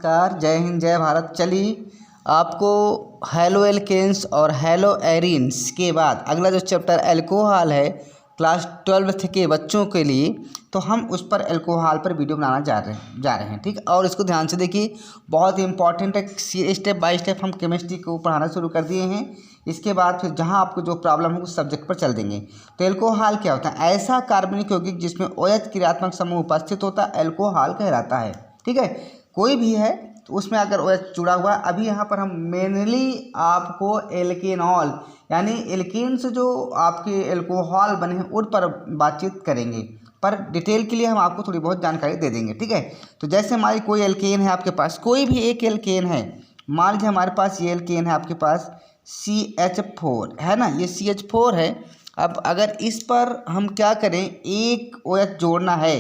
नमस्कार, जय हिंद, जय भारत। चलिए आपको हैलो एल्केन्स और हैलो एरीन्स के बाद अगला जो चैप्टर एल्कोहल है क्लास 12th के बच्चों के लिए, तो हम उस पर एल्कोहल पर वीडियो बनाना जा रहे हैं। ठीक, और इसको ध्यान से देखिए, बहुत ही इंपॉर्टेंट है। स्टेप बाय स्टेप हम केमिस्ट्री को पढ़ाना शुरू कर दिए हैं। इसके बाद फिर जहां आपको जो प्रॉब्लम है उस सब्जेक्ट पर चल देंगे। तो एल्कोहल क्या होता है? ऐसा कार्बनिक यौगिक जिसमें OH क्रियात्मक समूह उपस्थित होता है एल्कोहल कहलाता है। ठीक है, कोई भी है तो उसमें अगर OH जुड़ा हुआ है। अभी यहाँ पर हम मेनली आपको एल्केनॉल यानी एल्केन से जो आपके एल्कोहल बने हैं उन पर बातचीत करेंगे, पर डिटेल के लिए हम आपको थोड़ी बहुत जानकारी दे देंगे। ठीक है, तो जैसे हमारी कोई एल्केन है आपके पास, कोई भी एक एल्केन है, मान लीजिए हमारे पास ये एल्केन है आपके पास CH4 है ना, ये CH4 है। अब अगर इस पर हम क्या करें, एक OH जोड़ना है,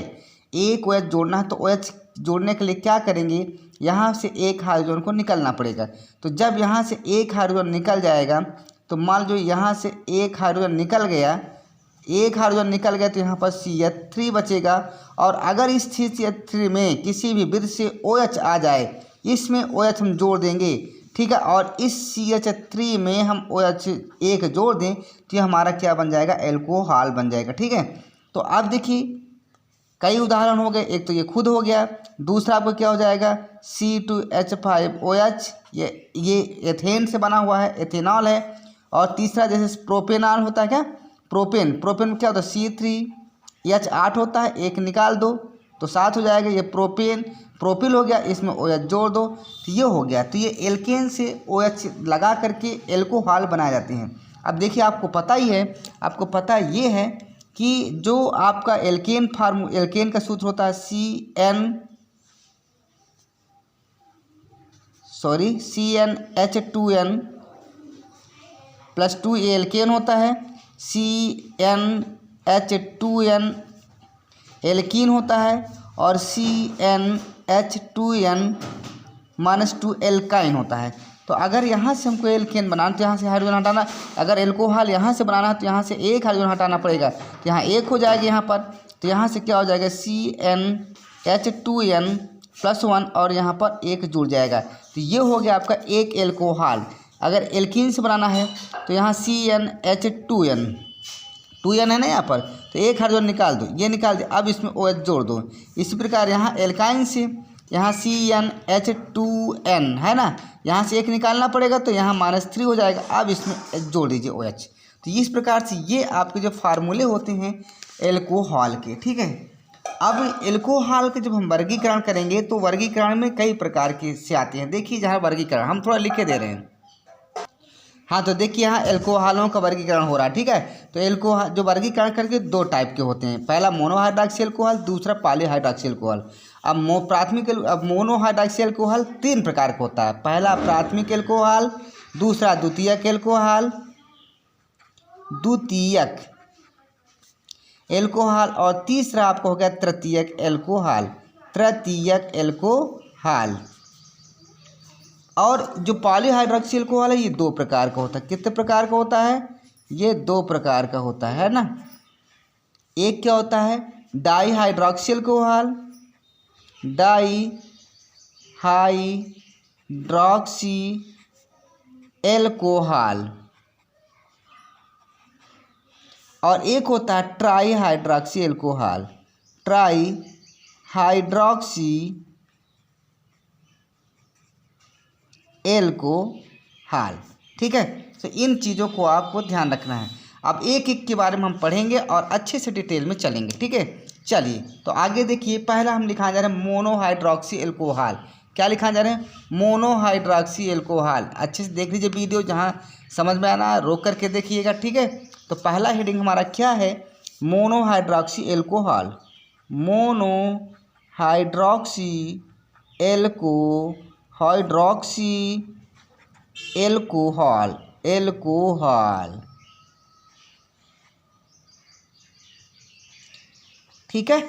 एक OH जोड़ना है, तो OH जोड़ने के लिए क्या करेंगे, यहाँ से एक हाइड्रोजन को निकलना पड़ेगा। तो जब यहाँ से एक हाइड्रोजन निकल जाएगा, तो मान लो यहाँ से एक हाइड्रोजन निकल गया, तो यहाँ पर CH3 बचेगा। और अगर इस CH3 में किसी भी विधि से OH आ जाए, इसमें OH हम जोड़ देंगे। ठीक है, और इस CH3 में हम OH एक जोड़ दें तो ये हमारा क्या बन जाएगा, एल्कोहल बन जाएगा। ठीक है, तो आप देखिए कई उदाहरण हो गए। एक तो ये खुद हो गया, दूसरा आपको क्या हो जाएगा C2H5OH, ये एथेन से बना हुआ है, एथेनॉल है। और तीसरा जैसे प्रोपेनॉल होता है, क्या प्रोपेन में क्या होता है C3H8 होता है, एक निकाल दो तो 7 हो जाएगा, ये प्रोपिल हो गया, इसमें OH जोड़ दो तो ये हो गया। तो ये एल्केन से OH लगा करके एल्कोहल बनाए जाते हैं। अब देखिए आपको पता ये है कि जो आपका एल्केन का सूत्र होता है CnH2n +2, ये एल्केन होता है। CnH2n एल्कीन होता है और CnH2n -2 एल्काइन होता है। तो अगर यहाँ से हमको एल्केन बनाना तो यहाँ से हाइड्रोजन हटाना, अगर एल्कोहल यहाँ से बनाना है तो यहाँ से एक हाइड्रोजन हटाना पड़ेगा, तो यहाँ एक हो जाएगा यहाँ पर। तो यहाँ से क्या हो जाएगा CnH2n +1 और यहाँ पर एक जुड़ जाएगा, तो ये हो गया आपका एक एल्कोहल। अगर एल्कीन से बनाना है तो यहाँ CnH2n है ना यहाँ पर, तो एक हाइड्रोजन निकाल दो, ये निकाल दो, अब इसमें OH जोड़ दो। इसी प्रकार यहाँ एल्काइन से यहाँ CnH2n है ना, यहाँ से एक निकालना पड़ेगा तो यहाँ -3 हो जाएगा, अब इसमें जोड़ दीजिए OH। तो इस प्रकार से ये आपके जो फार्मूले होते हैं एल्कोहल के। ठीक है, अब एल्कोहल के जब हम वर्गीकरण करेंगे तो वर्गीकरण में कई प्रकार के से आते हैं। देखिए जहाँ वर्गीकरण हम थोड़ा लिखे दे रहे हैं। हाँ, तो देखिए यहाँ एल्कोहलों का वर्गीकरण हो रहा है। ठीक है, तो एल्कोहल जो वर्गीकरण करके दो टाइप के होते हैं, पहला मोनोहाइड्रॉक्सी एल्कोहल, दूसरा पॉलीहाइड्रॉक्सी एल्कोहल। अब मोनोहाइड्रॉक्सी एल्कोहल 3 प्रकार का होता है, पहला प्राथमिक एल्कोहल, दूसरा द्वितीयक एल्कोहल और तीसरा आपको हो गया तृतीयक एल्कोहल। और जो पॉलीहाइड्रॉक्सी एल्कोहल है ये 2 प्रकार का होता है। कितने प्रकार का होता है? ये 2 प्रकार का होता है ना। एक क्या होता है डाईहाइड्रॉक्सी एल्कोहल, और एक होता है ट्राईहाइड्रॉक्सी एल्कोहल। ठीक है, तो इन चीज़ों को आपको ध्यान रखना है। अब एक एक के बारे में हम पढ़ेंगे और अच्छे से डिटेल में चलेंगे। ठीक है, चलिए तो आगे देखिए, पहला हम लिखा जा रहे हैं मोनोहाइड्रॉक्सी एल्कोहल। क्या लिखा जा रहे हैं? मोनोहाइड्रॉक्सी एल्कोहल। अच्छे से देख लीजिए वीडियो, जहाँ समझ में आना रोक करके देखिएगा। ठीक है, तो पहला हेडिंग हमारा क्या है, मोनोहाइड्रॉक्सी एल्कोहल। एल्कोहल। ठीक है,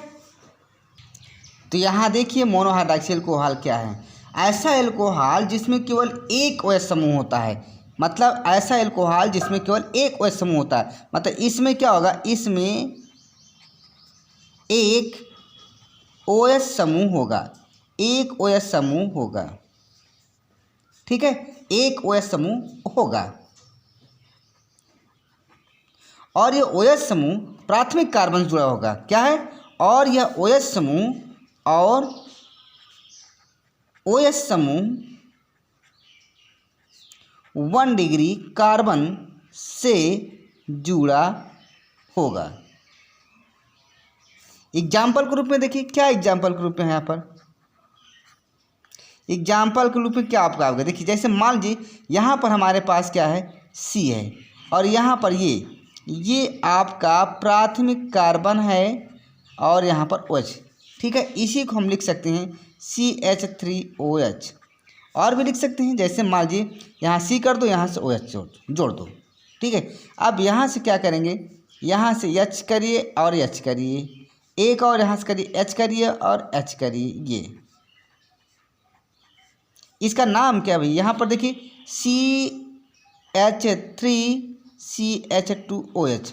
तो यहाँ देखिए मोनोहाइड्रॉक्सी एल्कोहल क्या है। ऐसा एल्कोहल जिसमें केवल एक OH समूह होता है, मतलब ऐसा एल्कोहल जिसमें केवल एक OH समूह होता है, मतलब इसमें क्या होगा, इसमें एक OH समूह होगा। एक OH समूह होगा। ठीक है, एक OH समूह होगा और ये OH समूह प्राथमिक कार्बन से जुड़ा होगा। क्या है? और यह OH समूह और OH समूह 1 डिग्री कार्बन से जुड़ा होगा। एग्जाम्पल के रूप में देखिए, क्या एग्जाम्पल के रूप में है यहाँ पर? एग्जाम्पल के रूप में क्या आपका होगा? देखिए, जैसे मान लीजिए यहाँ पर हमारे पास क्या है, C है और यहाँ पर ये आपका प्राथमिक कार्बन है और यहाँ पर OH। ठीक है, इसी को हम लिख सकते हैं CH3OH। और भी लिख सकते हैं, जैसे मान लीजिए यहाँ C कर दो, यहाँ से OH जोड़ दो। ठीक है, अब यहाँ से क्या करेंगे, यहाँ से H करिए और H करिए, एक और यहाँ से करिए H करिए और H करिए। ये इसका नाम क्या भाई? यहाँ पर देखिए CH3CH2OH,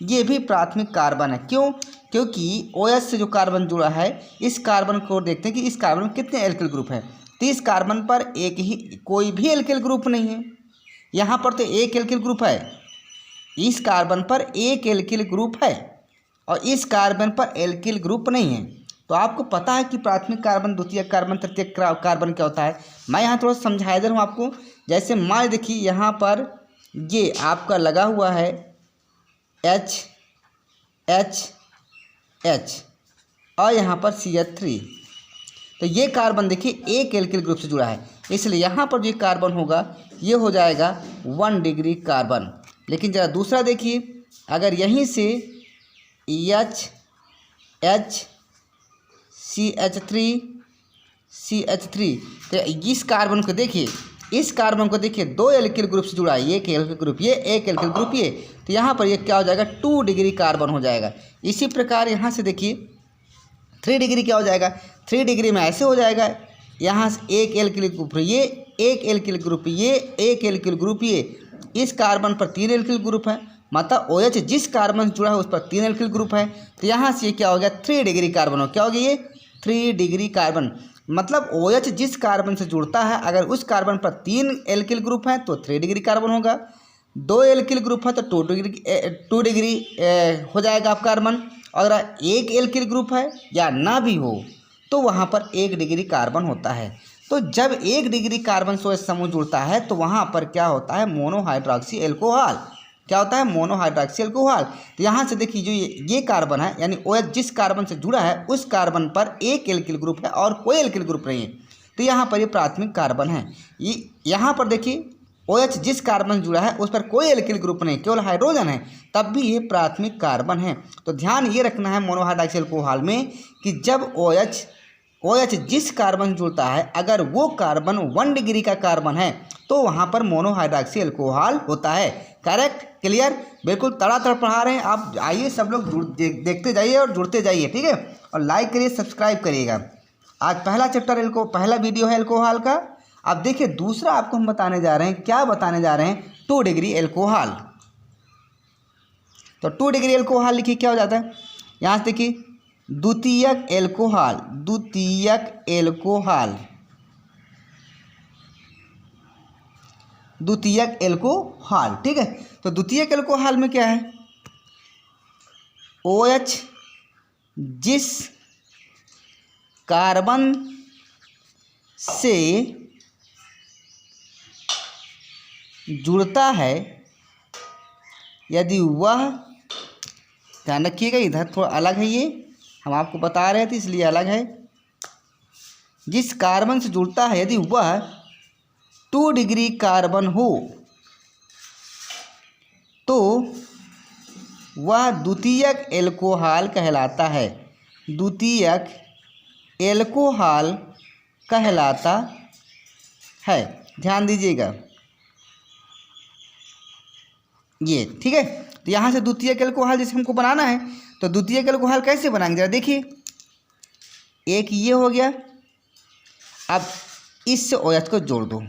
ये भी प्राथमिक कार्बन है। क्यों? क्योंकि OH से जो कार्बन जुड़ा है, इस कार्बन को देखते हैं कि इस कार्बन में कितने एल्किल ग्रुप है। तो इस कार्बन पर एक ही कोई भी एल्किल ग्रुप नहीं है। यहाँ पर तो एक एल्किल ग्रुप है, इस कार्बन पर एक एल्किल ग्रुप है और इस कार्बन पर एल्किल ग्रुप नहीं है। तो आपको पता है कि प्राथमिक कार्बन, द्वितीयक कार्बन, तृतीयक कार्बन क्या होता है। मैं यहाँ थोड़ा समझा दे रहा हूँ आपको। जैसे मान देखिए यहाँ पर ये आपका लगा हुआ है H और यहाँ पर CH3। तो ये कार्बन देखिए एक एल्किल ग्रुप से जुड़ा है, इसलिए यहाँ पर जो कार्बन होगा ये हो जाएगा 1 डिग्री कार्बन। लेकिन ज़रा दूसरा देखिए, अगर यहीं से CH3 तो इस कार्बन को देखिए, इस कार्बन को देखिए, 2 एल्किल ग्रुप से जुड़ा है, एक एल्किल ग्रुप ये, एक एल्किल ग्रुप ये। तो यहाँ पर ये क्या हो जाएगा, 2 डिग्री कार्बन हो जाएगा। इसी प्रकार यहाँ से देखिए 3 डिग्री क्या हो जाएगा, 3 डिग्री में ऐसे हो जाएगा, यहाँ से एक एल्किल ग्रुप ये, एक एल्किल ग्रुप ये, एक एल्किल ग्रुप ये। इस कार्बन पर 3 एल्किल ग्रुप है, मतलब OH जिस कार्बन से जुड़ा है उस पर 3 एल्किल ग्रुप है। तो यहाँ से ये क्या हो गया, 3 डिग्री कार्बन हो। क्या हो गया ये, 3 डिग्री कार्बन। मतलब OH जिस कार्बन से जुड़ता है, अगर उस कार्बन पर 3 एल्किल ग्रुप है तो 3 डिग्री कार्बन होगा। 2 एल्किल ग्रुप है तो 2 डिग्री हो जाएगा आप कार्बन। अगर एक एल्किल ग्रुप है या ना भी हो तो वहाँ पर 1 डिग्री कार्बन होता है। तो जब 1 डिग्री कार्बन से OH समूह जुड़ता है तो वहाँ पर क्या होता है, मोनोहाइड्रॉक्सी एल्कोहल। क्या होता है, मोनोहाइड्रॉक्सी एल्कोहल। तो यहाँ से देखिए जो ये कार्बन है, यानी OH जिस कार्बन से जुड़ा है उस कार्बन पर एक एल्किल ग्रुप है और कोई एल्किल ग्रुप नहीं है, तो यहाँ पर ये प्राथमिक कार्बन है। ये यहाँ पर देखिए OH जिस कार्बन से जुड़ा है उस पर कोई एल्किल ग्रुप नहीं, केवल हाइड्रोजन है, तब भी ये प्राथमिक कार्बन है। तो ध्यान ये रखना है मोनोहाइड्रॉक्सी एल्कोहल में कि जब OH जिस कार्बन से जुड़ता है, अगर वो कार्बन 1 डिग्री का कार्बन है तो वहाँ पर मोनोहाइड्रॉक्सी एल्कोहल होता है। करेक्ट, क्लियर, बिल्कुल तड़ातड़ पढ़ा रहे हैं आप। आइए सब लोग देखते जाइए और जुड़ते जाइए, ठीक है। और लाइक करिए, सब्सक्राइब करिएगा। आज पहला चैप्टर पहला वीडियो है एल्कोहल का। अब देखिए दूसरा आपको हम बताने जा रहे हैं। क्या बताने जा रहे हैं, 2 डिग्री एल्कोहल। तो 2 डिग्री एल्कोहल लिखिए, क्या हो जाता है, यहाँ से देखिए द्वितीयक एल्कोहल, ठीक है। तो द्वितीयक एल्कोहल में क्या है, OH जिस कार्बन से जुड़ता है, यदि वह, ध्यान रखिएगा इधर थोड़ा अलग है, ये हम आपको बता रहे थे इसलिए अलग है। जिस कार्बन से जुड़ता है यदि वह 2 डिग्री कार्बन हो तो वह द्वितीयक एल्कोहल कहलाता है। द्वितीयक एल्कोहल कहलाता है, ध्यान दीजिएगा ये, ठीक है। तो यहाँ से द्वितीयक एल्कोहल जैसे हमको बनाना है, तो द्वितीयक एल्कोहल कैसे बनाएंगे, जरा देखिए। एक ये हो गया, अब इससे OH को जोड़ दो।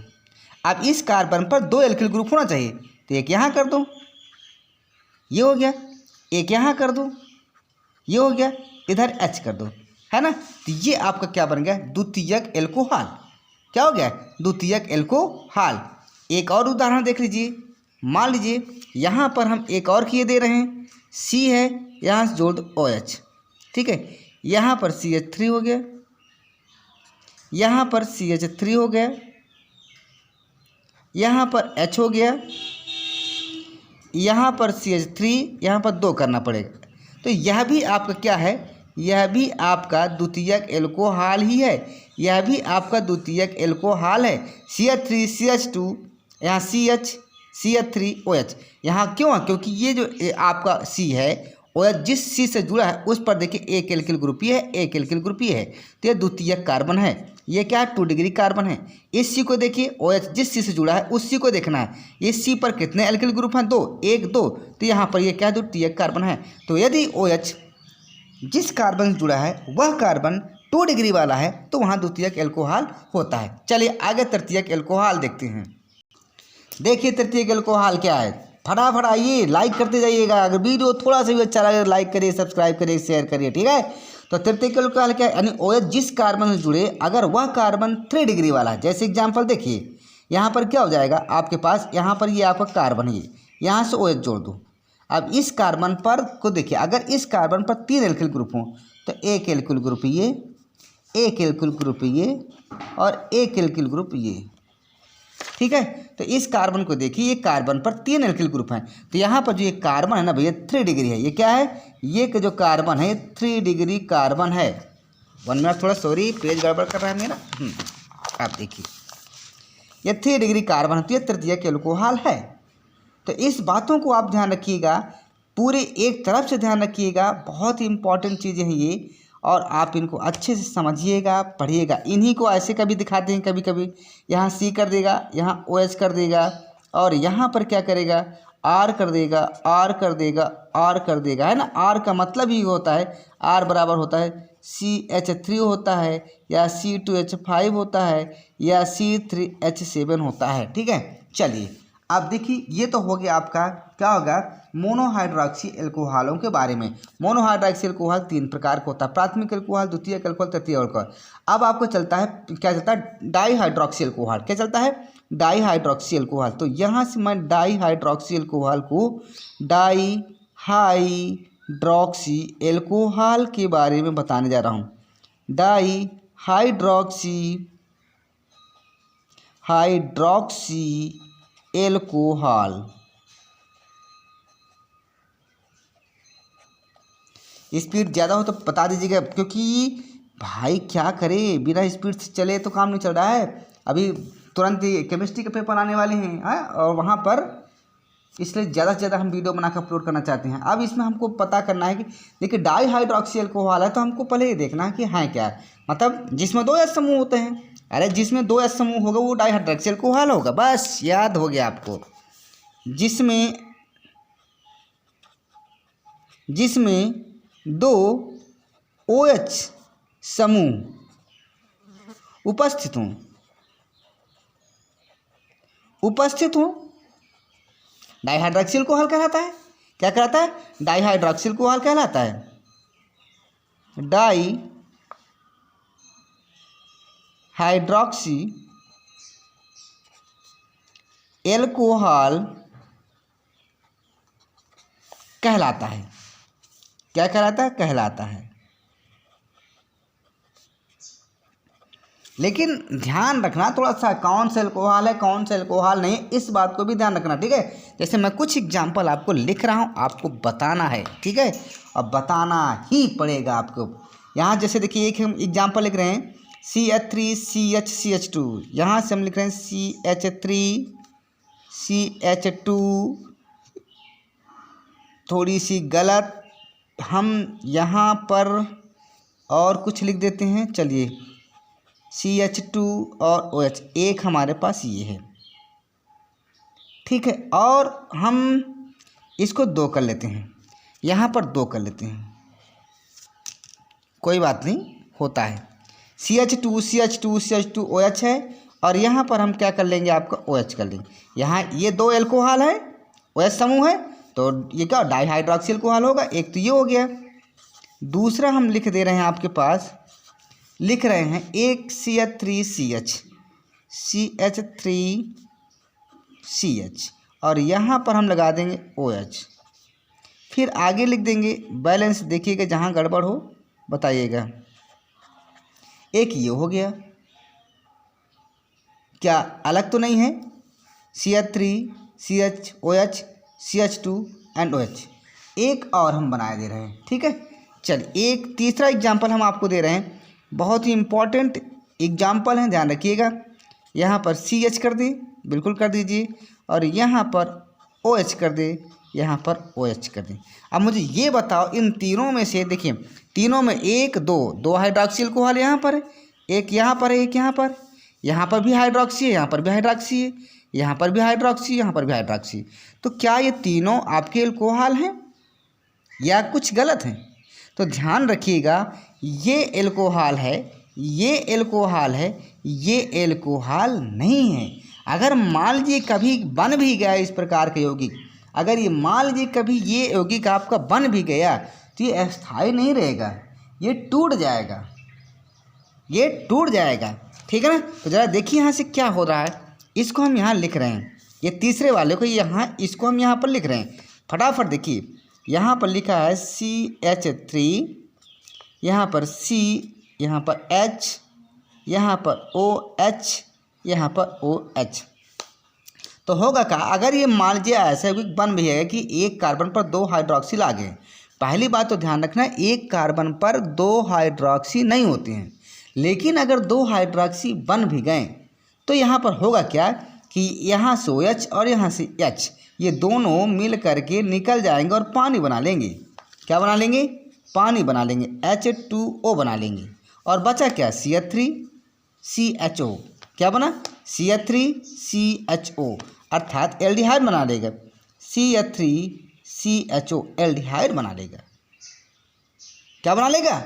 अब इस कार्बन पर 2 एल्किल ग्रुप होना चाहिए, तो एक यहाँ कर दो, ये हो गया। एक यहाँ कर दो, ये हो गया। इधर H कर दो, है ना। तो ये आपका क्या बन गया, द्वितीयक एल्कोहल। क्या हो गया, द्वितीयक एल्कोहल। एक और उदाहरण देख लीजिए, मान लीजिए यहाँ पर हम एक और किए दे रहे हैं, सी है, यहाँ से जोड़ दो OH, ठीक है। यहाँ पर CH3 हो गया, यहाँ पर CH3 हो गया, यहाँ पर H हो गया, यहाँ पर CH3, यहाँ पर 2 करना पड़ेगा। तो यह भी आपका क्या है, यह भी आपका द्वितीयक एल्कोहल ही है, यह भी आपका द्वितीयक एल्कोहल है। CH3 CH2, यहाँ CH CH3 OH, यहाँ क्यों है, क्योंकि ये जो आपका C है, OH जिस C से जुड़ा है उस पर देखिए एक एल्किल ग्रुप ही है, एक एल्किल ग्रुप ही है, तो ये द्वितीयक कार्बन है। ये क्या है, 2 डिग्री कार्बन है। इस C को देखिए, OH जिस C से जुड़ा है उस C को देखना है। इस C पर कितने एल्किल ग्रुप हैं, 2, 1 2, तो यहाँ पर ये क्या है, द्वितीयक कार्बन है। तो यदि OH जिस कार्बन से जुड़ा है वह कार्बन 2 डिग्री वाला है तो वहाँ द्वितीयक एल्कोहल होता है। चलिए आगे तृतीयक एल्कोहल देखते हैं। देखिए तृतीयक एल्कोहल क्या है, फटाफट आइए, लाइक करते जाइएगा। अगर वीडियो थोड़ा सा भी अच्छा लगे लाइक करिए, सब्सक्राइब करिए, शेयर करिए, ठीक है। तो तृतीयक एल्कोहल क्या है, यानी OH जिस कार्बन से जुड़े अगर वह कार्बन 3 डिग्री वाला है, जैसे एग्जाम्पल देखिए यहाँ पर क्या हो जाएगा आपके पास, यहाँ पर ये आपका कार्बन है, यहाँ से OH जोड़ दो। अब इस कार्बन पर को देखिए, अगर इस कार्बन पर 3 एल्किल ग्रुप हों तो एक एल्किल ग्रुप ये, एक एल्किल ग्रुप ये और एक एल्किल ग्रुप ये, ठीक है। तो इस कार्बन को देखिए, ये कार्बन पर 3 एल्किल ग्रुप हैं, तो यहाँ पर जो ये कार्बन है ना भैया 3 डिग्री है। ये क्या है, ये जो कार्बन है 3 डिग्री कार्बन है। 1 मिनट, थोड़ा सॉरी पेज गड़बड़ कर रहा है मेरा। आप देखिए ये 3 डिग्री कार्बन है, तो ये तृतीयक एल्कोहल है। तो इस बातों को आप ध्यान रखिएगा, पूरे एक तरफ से ध्यान रखिएगा, बहुत ही इंपॉर्टेंट चीज़ें हैं ये, और आप इनको अच्छे से समझिएगा, पढ़िएगा। इन्हीं को ऐसे कभी दिखाते हैं, कभी कभी यहाँ C कर देगा, यहाँ OH कर देगा, और यहाँ पर क्या करेगा, R कर देगा, R कर देगा, R कर देगा, है ना। R का मतलब ही होता है, R बराबर होता है CH3 होता है, या C2H5 होता है, या C3H7 होता है, ठीक है। चलिए अब देखिए, ये तो हो गया आपका क्या होगा, मोनोहाइड्रॉक्सी एल्कोहलों के बारे में। मोनोहाइड्रॉक्सी एल्कोहल 3 प्रकार का होता है, प्राथमिक एल्कोहल, द्वितीयक एल्कोहल, तृतीयक एल्कोहल। अब आपको चलता है क्या चलता है, डाईहाइड्रॉक्सी एल्कोहल। क्या चलता है, डाईहाइड्रॉक्सी एल्कोहल। तो यहाँ से मैं डाईहाइड्रॉक्सी एल्कोहल को डाईहाइड्रॉक्सी एल्कोहल के बारे में बताने जा रहा हूँ। डाईहाइड्रॉक्सी एल्कोहल। स्पीड ज़्यादा हो तो बता दीजिएगा, क्योंकि भाई क्या करे, बिना स्पीड से चले तो काम नहीं चल रहा है। अभी तुरंत ही केमिस्ट्री के पेपर आने वाले हैं, और वहाँ पर इसलिए ज़्यादा से ज़्यादा हम वीडियो बनाकर अपलोड करना चाहते हैं। अब इसमें हमको पता करना है कि देखिए डाईहाइड्रॉक्सी एल्कोहल है, तो हमको पहले ये देखना है कि है क्या, मतलब जिसमें 2 H समूह होते हैं। अरे जिसमें 2 H समूह होगा वो डाईहाइड्रॉक्सी एल्कोहल होगा, बस याद हो गया आपको। जिसमें 2 OH समूह उपस्थित हों डाईहाइड्रॉक्सी एल्कोहल कहलाता है। क्या कहलाता है, डाईहाइड्रॉक्सी एल्कोहल कहलाता है। डाईहाइड्रॉक्सी एल्कोहल कहलाता है। क्या कहलाता है, कहलाता है। लेकिन ध्यान रखना थोड़ा सा, कौन सा एल्कोहल है कौन सा एल्कोहल नहीं, इस बात को भी ध्यान रखना, ठीक है। जैसे मैं कुछ एग्जाम्पल आपको लिख रहा हूँ, आपको बताना है, ठीक है, और बताना ही पड़ेगा आपको। यहाँ जैसे देखिए एक हम एग्जाम्पल लिख रहे हैं CH3 CH2, यहाँ से हम लिख रहे हैं CH3 CH2, थोड़ी सी गलत, हम यहाँ पर और कुछ लिख देते हैं। चलिए CH2 और OH, एक हमारे पास ये है, ठीक है, और हम इसको 2 कर लेते हैं, यहाँ पर 2 कर लेते हैं, कोई बात नहीं, होता है। CH2 OH है, और यहाँ पर हम क्या कर लेंगे, आपका OH कर लेंगे। यहाँ ये 2 एल्कोहल है, OH समूह है, तो ये क्या डाईहाइड्रॉक्सी एल्कोहल होगा। एक तो ये हो गया, दूसरा हम लिख दे रहे हैं आपके पास लिख रहे हैं एक CH3CH CH3CH और यहाँ पर हम लगा देंगे OH। फिर आगे लिख देंगे बैलेंस, देखिएगा जहाँ गड़बड़ हो बताइएगा। एक ये हो गया, क्या अलग तो नहीं है? CH3 CH OH CH2 and OH। एक और हम बनाए दे रहे हैं, ठीक है। चलिए एक तीसरा एग्जाम्पल हम आपको दे रहे हैं, बहुत ही इम्पॉर्टेंट एग्जाम्पल है, ध्यान रखिएगा। यहाँ पर CH कर दे, बिल्कुल कर दीजिए, और यहाँ पर OH कर दे, यहाँ पर OH कर दें। अब मुझे ये बताओ इन तीनों में से, देखिए तीनों में एक दो हाइड्रोक्सी अल्कोहल यहाँ पर है, एक यहाँ पर है, एक यहाँ पर भी हाइड्रोक्सी है, यहाँ पर भी हाइड्रोक्सी है, यहाँ पर भी हाइड्रोक्सी, यहाँ पर भी हाइड्रोक्सी। तो क्या ये तीनों आपके अल्कोहल हैं या कुछ गलत हैं? तो ध्यान रखिएगा, ये अल्कोहल है, ये अल्कोहल है, ये अल्कोहल नहीं है। अगर मान लीजिए कभी बन भी गया इस प्रकार का यौगिक, अगर ये मान लीजिए कभी ये यौगिक आपका बन भी गया तो ये अस्थायी नहीं रहेगा, ये टूट जाएगा, ये टूट जाएगा, ठीक है ना। तो ज़रा देखिए यहाँ से क्या हो रहा है, इसको हम यहाँ लिख रहे हैं, ये तीसरे वाले को यहाँ, इसको हम यहाँ पर लिख रहे हैं। फटाफट देखिए, यहाँ पर लिखा है CH3, यहाँ पर C, यहाँ पर H, यहाँ पर OH, यहाँ पर OH। तो होगा क्या, अगर ये मान लीजिए ऐसा बन भी है कि एक कार्बन पर 2 हाइड्रोक्सिल आ गए। पहली बात तो ध्यान रखना, एक कार्बन पर 2 हाइड्रोक्सी नहीं होते हैं, लेकिन अगर 2 हाइड्रोक्सी बन भी गए तो यहाँ पर होगा क्या कि यहाँ से OH और यहाँ से H, ये दोनों मिल करके निकल जाएंगे और पानी बना लेंगे। क्या बना लेंगे? पानी बना लेंगे, H2O बना लेंगे। और बचा क्या? CH3CHO। क्या बना? CH3CHO, अर्थात एल्डिहाइड बना लेगा। CH3CHO एल्डिहाइड बना लेगा। क्या बना लेगा?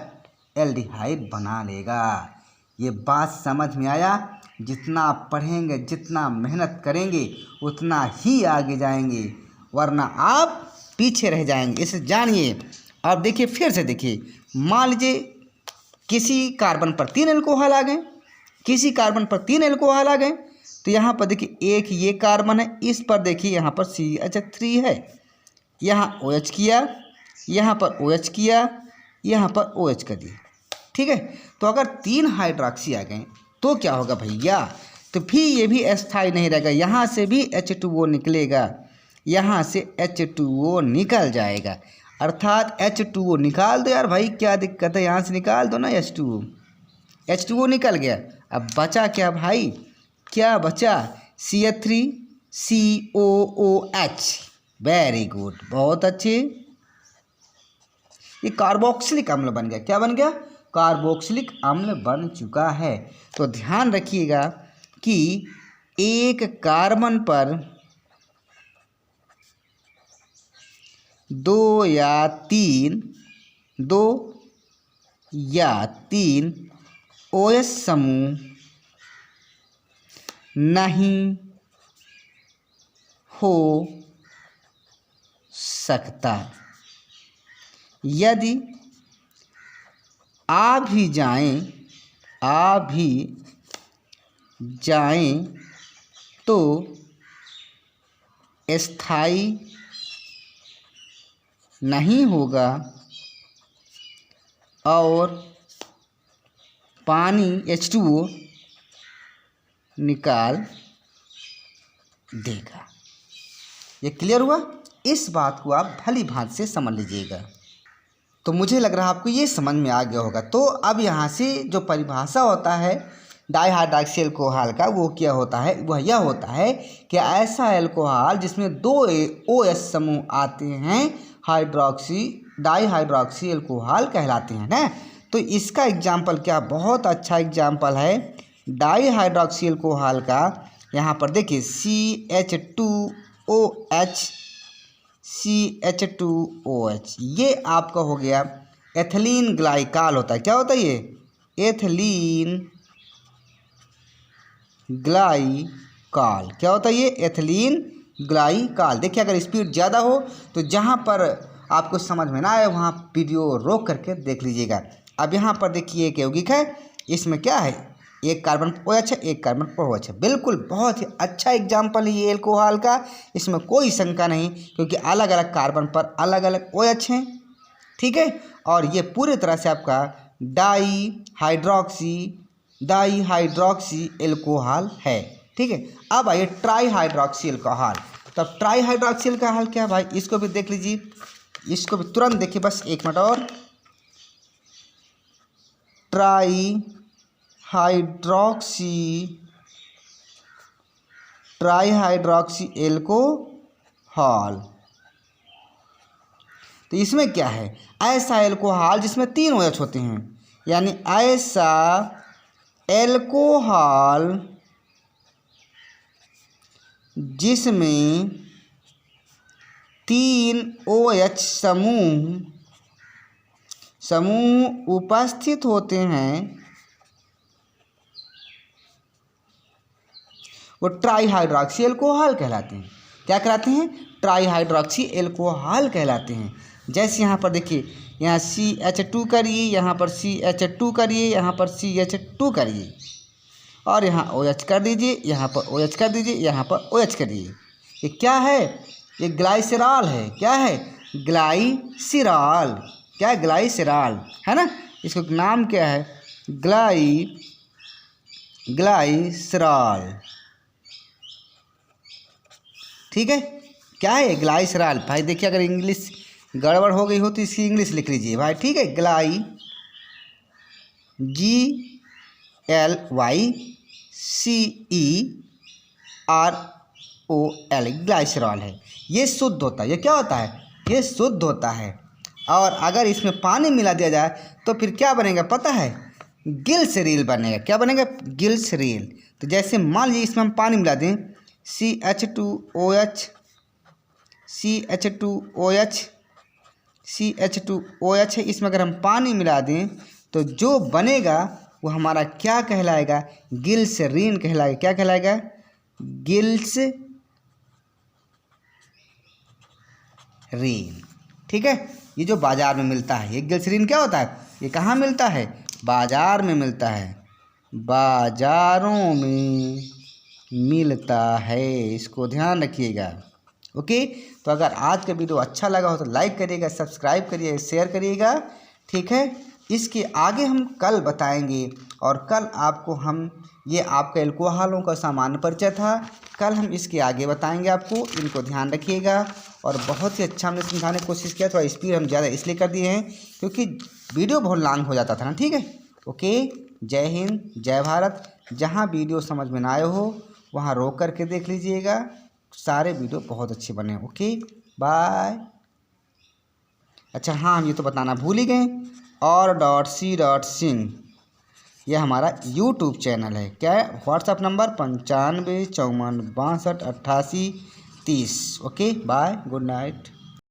एल्डिहाइड बना लेगा। ये बात समझ में आया? जितना आप पढ़ेंगे, जितना मेहनत करेंगे, उतना ही आगे जाएंगे, वरना आप पीछे रह जाएंगे, इसे जानिए। अब देखिए, फिर से देखिए, मान लीजिए किसी कार्बन पर 3 अल्कोहल आ गए, किसी कार्बन पर 3 अल्कोहल आ गए, तो यहाँ पर देखिए एक ये कार्बन है, इस पर देखिए यहाँ पर CH3 है, यहाँ OH किया, यहाँ पर OH किया, यहाँ पर OH कर दिया, ठीक है। तो अगर 3 हाइड्रोक्सी आ गए तो क्या होगा भैया? तो फिर ये भी अस्थायी नहीं रहेगा, यहाँ से भी H2O निकलेगा, यहाँ से H2O निकल जाएगा, अर्थात H2O निकाल दो यार भाई, क्या दिक्कत है, यहाँ से निकाल दो ना H2O निकल गया। अब बचा क्या भाई? क्या बचा? CH3COOH। वेरी गुड, बहुत अच्छे। ये कार्बोक्सिलिक अम्ल बन गया। क्या बन गया? कार्बोक्सिलिक अम्ल बन चुका है। तो ध्यान रखिएगा कि एक कार्बन पर 2 या 3 OH समूह नहीं हो सकता। यदि आ भी जाएं तो स्थायी नहीं होगा और पानी H2O निकाल देगा। ये क्लियर हुआ? इस बात को आप भली भांति से समझ लीजिएगा। तो मुझे लग रहा है आपको ये समझ में आ गया होगा। तो अब यहाँ से जो परिभाषा होता है डाइहाइड्रॉक्सी अल्कोहल का, वो क्या होता है? वह यह होता है कि ऐसा अल्कोहल जिसमें 2 OH समूह आते हैं, डाइहाइड्रॉक्सी अल्कोहल कहलाते हैं ना। तो इसका एग्जाम्पल क्या, बहुत अच्छा एग्जाम्पल है डाइहाइड्रॉक्सी अल्कोहल का। यहाँ पर देखिए CH2OH, ये आपका हो गया एथिलीन ग्लाइकाल होता है। क्या होता है ये? Ethylene glycol. क्या होता है ये? Ethylene glycol. देखिए, अगर स्पीड ज़्यादा हो तो जहाँ पर आपको समझ में ना आए वहाँ वीडियो रोक करके देख लीजिएगा। अब यहाँ पर देखिए एक यौगिक है इसमें क्या है, एक कार्बन OH है, एक कार्बन OH है। बिल्कुल बहुत ही अच्छा एग्जाम्पल है ये एल्कोहल का, इसमें कोई शंका नहीं, क्योंकि अलग अलग कार्बन पर अलग अलग OH हैं, ठीक है। और ये पूरी तरह से आपका डाईहाइड्रॉक्सी एल्कोहल है, ठीक है। अब आइए ट्राईहाइड्रॉक्सी एल्कोहल। तो अब ट्राईहाइड्रॉक्सी एल्कोहल क्या है भाई, इसको भी देख लीजिए, इसको भी तुरंत देखिए, बस 1 मिनट और। ट्राईहाइड्रॉक्सी एल्कोहल, तो इसमें क्या है, ऐसा एल्कोहल जिसमें 3 OH होते हैं, यानी ऐसा एल्कोहल जिसमें 3 OH समूह उपस्थित होते हैं वो ट्राईहाइड्रॉक्सी एल्कोहल कहलाते हैं। क्या कहलाते हैं, ट्राईहाइड्रॉक्सी एल्कोहल कहलाते हैं। जैसे यहाँ पर देखिए, यहाँ CH2 करिए, यहाँ पर CH2 करिए, यहाँ पर CH2 करिए, और यहाँ OH कर दीजिए, यहाँ पर OH कर दीजिए, यहाँ पर OH करिए। ये क्या है, ये ग्लाइसरॉल है। क्या है, ग्लाइसरॉल। क्या है, ग्लाइसरॉल है ना, इसका नाम क्या है, ग्लाइसरॉल, ठीक है। क्या है, ग्लाइसरॉल। भाई देखिए, अगर इंग्लिश गड़बड़ हो गई हो तो इसकी इंग्लिश लिख लीजिए भाई, ठीक है। GLYCEROL, ग्लाइसरॉल है। ये शुद्ध होता है, ये क्या होता है, ये शुद्ध होता है। और अगर इसमें पानी मिला दिया जाए तो फिर क्या बनेगा पता है, ग्लिसरीन बनेगा। क्या बनेगा, ग्लिसरीन। तो जैसे मान लीजिए इसमें हम पानी मिला दें, CH2OH है, इसमें अगर हम पानी मिला दें तो जो बनेगा वो हमारा क्या कहलाएगा, ग्लिसरीन कहलाएगा। क्या कहलाएगा, ग्लिसरीन, ठीक है। ये जो बाज़ार में मिलता है, ये ग्लिसरीन क्या होता है, ये कहाँ मिलता है, बाज़ार में मिलता है, बाज़ारों में मिलता है, इसको ध्यान रखिएगा, ओके। तो अगर आज का वीडियो अच्छा लगा हो तो लाइक करिएगा, सब्सक्राइब करिएगा, शेयर करिएगा, ठीक है। इसके आगे हम कल बताएंगे, और कल आपको हम, ये आपका एल्कोहलों का सामान्य परिचय था, कल हम इसके आगे बताएंगे आपको, इनको ध्यान रखिएगा। और बहुत ही अच्छा हमने समझाने की कोशिश किया, थोड़ा स्पीड हम ज़्यादा इसलिए कर दिए हैं क्योंकि वीडियो बहुत लॉन्ग हो जाता था ना, ठीक है। ओके, जय हिंद, जय भारत। जहाँ वीडियो समझ में ना आए हो वहाँ रोक करके देख लीजिएगा, सारे वीडियो बहुत अच्छे बने। Okay, bye. अच्छा हाँ, हम ये तो बताना भूल ही गए, और.C.Singh यह हमारा यूट्यूब चैनल है। क्या है, WhatsApp number 95 54 62 88 30। Okay, bye, good night.